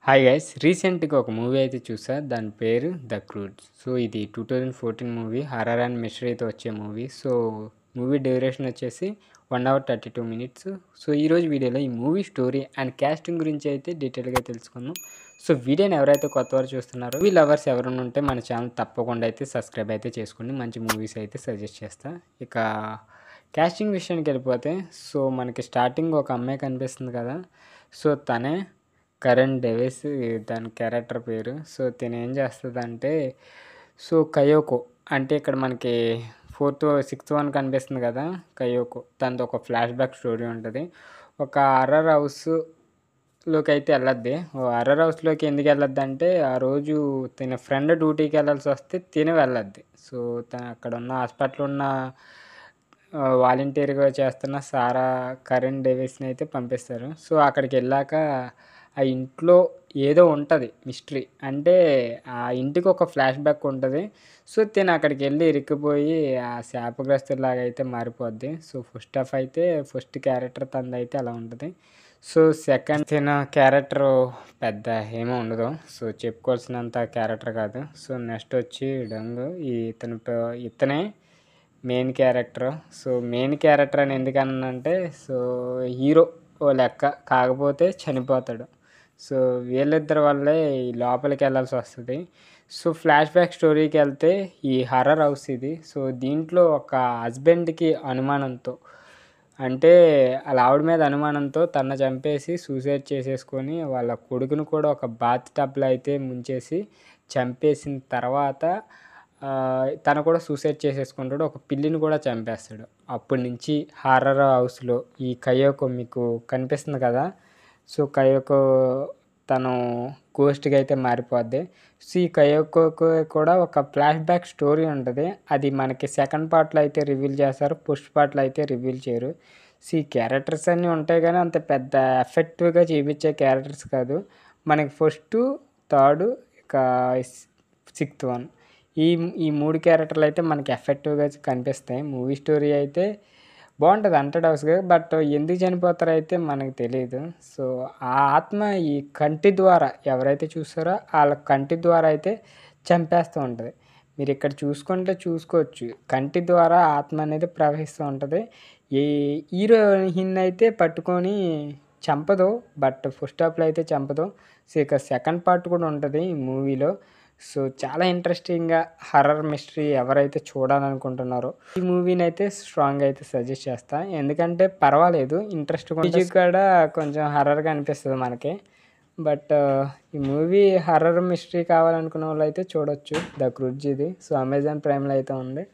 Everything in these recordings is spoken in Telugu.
హాయ్ గైస్ రీసెంట్‌గా ఒక మూవీ అయితే చూసా. దాని పేరు 'ద క్రూడ్'. సో, ఇది 2014 మూవీ. హారర్ అండ్ మిస్టరీతో వచ్చే మూవీ. సో, మూవీ డ్యూరేషన్ వచ్చేసి 1 అవర్ 32 మినిట్స్. సో, ఈరోజు వీడియోలో ఈ మూవీ స్టోరీ అండ్ కాస్టింగ్ గురించి అయితే డీటెయిల్‌గా తెలుసుకుందాం. సో, వీడియోని ఎవరైతే కొత్తవారు చూస్తున్నారో, మూవీ లవర్స్ ఎవరైనా ఉంటే మన ఛానల్ తప్పకుండా అయితే సబ్స్క్రైబ్ అయితే చేసుకోండి. మంచి మూవీస్ అయితే సజెస్ట్ చేస్తా. ఇక కాస్టింగ్ విషయానికి వెళ్ళిపోతే, సో, మనకి స్టార్టింగ్ ఒక అమ్మాయి కనిపిస్తుంది కదా! సో, తనే కరణ్ డేవిస్ దాని క్యారెక్టర్ పేరు. సో, తిను ఏం చేస్తదంటే, సో, కయోకో అంటే ఇక్కడ మనకి సిక్స్త్ వన్ కనిపిస్తుంది కదా! కయోకో తనది ఒక ఫ్లాష్ బ్యాక్ స్టోరీ ఉంటది. ఒక హారర్ హౌస్‌లోకి అయితే ఎళ్ళద్ది. హారర్ హౌస్‌లోకి ఎందుకు ఎళ్ళద్దంటే, ఆ రోజు తిన ఫ్రెండ్ డ్యూటీకి వెళ్ళాల్సి వస్తే తిను వెళ్ళద్ది. సో, తను అక్కడ ఉన్న హాస్పిటల్‌లో ఉన్న వాలంటీర్‌గా చేస్తున్న సారా కరణ్ డేవిస్‌ని అయితే పంపిస్తారు. సో, అక్కడికెళ్ళాక ఆ ఇంట్లో ఏదో ఉంటది మిస్టరీ. అంటే ఆ ఇంటికి ఒక ఫ్లాష్ బ్యాక్ ఉంటది. సో, తిను అక్కడికెళ్ళి ఇరుక్కుపోయి ఆ శాపగ్రస్తుడిలాగా అయితే మారిపోద్ది. సో, ఫస్ట్ క్యారెక్టర్ తనదైతే అలా ఉంటది. సో, సెకండ్ తిన క్యారెక్టరు పెద్ద ఏమీ ఉండదు. సో, చెప్పుకోవాల్సినంత క్యారెక్టర్ కాదు. సో, నెక్స్ట్ వచ్చి డంగు ఇతనే main character. So, main character అని ఎందుకన్నానంటే, సో, హీరో ఓ లెక్క. కాకపోతే చనిపోతాడు. సో, వీళ్ళిద్దరి వల్లే ఈ లోపలికెళ్ళాల్సి వస్తది. సో, ఫ్లాష్ బ్యాక్ స్టోరీకెళ్తే ఈ హారర్ హౌస్ ఇది. సో, దీంట్లో ఒక హస్బెండ్‌కి అనుమానంతో అంటే ఆళ్ళ ఆవిడ మీద అనుమానంతో తనని చంపేసి సూసైడ్ చేసేసుకొని, వాళ్ళ కొడుకుని కూడా ఒక బాత్ టబ్‌లో అయితే ముంచేసి చంపేసిన తర్వాత తను కూడా సూసైడ్ చేసేసుకుంటాడు. ఒక పిల్లిని కూడా చంపేస్తాడు. అప్పటినుంచి హారర్ హౌస్‌లో ఈ కయోకో మీకు కనిపిస్తుంది కదా! సో, కయోకో తను గోస్ట్‌గా అయితే మారిపోద్ది. సో, ఈ కయోకోకి కూడా ఒక ఫ్లాష్ బ్యాక్ స్టోరీ ఉంటది. అది మనకి సెకండ్ పార్ట్‌లో అయితే రివీల్ చేస్తారు. ఫస్ట్ పార్ట్‌లో అయితే రివీల్ చేయరు. సో, ఈ క్యారెక్టర్స్ అన్నీ ఉంటాయి గానీ అంత పెద్ద ఎఫెక్టివ్‌గా చూపించే క్యారెక్టర్స్ కాదు. మనకి ఫస్టు, థర్డు ఇక సిక్స్త్ వన్ ఈ ఈ 3 క్యారెక్టర్లు అయితే మనకి ఎఫెక్టివ్‌గా కనిపిస్తాయి. మూవీ స్టోరీ అయితే బావుంటది హంటెడ్ హౌస్‌గా. బట్ ఎందుకు చనిపోతారో మనకు తెలీదు. సో, ఆ ఆత్మ ఈ కంటి ద్వారా ఎవరైతే చూసారో ఆళ్ళ కంటి ద్వారా అయితే చంపేస్తూ ఉంటది. మీరిక్కడ చూసుకోవచ్చు. కంటి ద్వారా ఆత్మ అనేది ప్రవహిస్తూ ఉంటది. ఈ హీరోయిన్ అయితే పట్టుకొని చంపదు. బట్ ఫస్ట్ హాఫ్‌లో అయితే చంపదు. సో, ఇక సెకండ్ పార్ట్ కూడా ఉంటది ఈ మూవీలో. సో, చాలా ఇంట్రెస్టింగ్‌గా హారర్ మిస్టరీ ఎవరైతే చూడాలనుకుంటున్నారో ఈ మూవీనైతే స్ట్రాంగ్‌గా అయితే సజెస్ట్ చేస్తా. ఎందుకంటే పర్వాలేదు ఇంట్రెస్ట్‌గా మ్యూజిక్ కూడా కొంచెం హారర్‌గా అనిపిస్తది మనకి. బట్ ఈ మూవీ హారర్ మిస్టరీ కావాలనుకున్న వాళ్ళైతే చూడొచ్చు. 'ద క్రూజ్' ఇది. సో, అమెజాన్ ప్రైమ్‌లో అయితే ఉంది.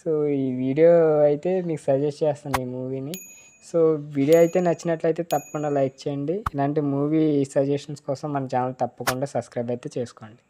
సో, ఈ వీడియో అయితే మీకు సజెస్ట్ చేస్తాను ఈ మూవీని. సో, వీడియో అయితే నచ్చినట్లయితే తప్పకుండా లైక్ చేయండి. ఇలాంటి మూవీ సజెషన్స్ కోసం మన ఛానల్ తప్పకుండా సబ్స్క్రైబ్ అయితే చేసుకోండి.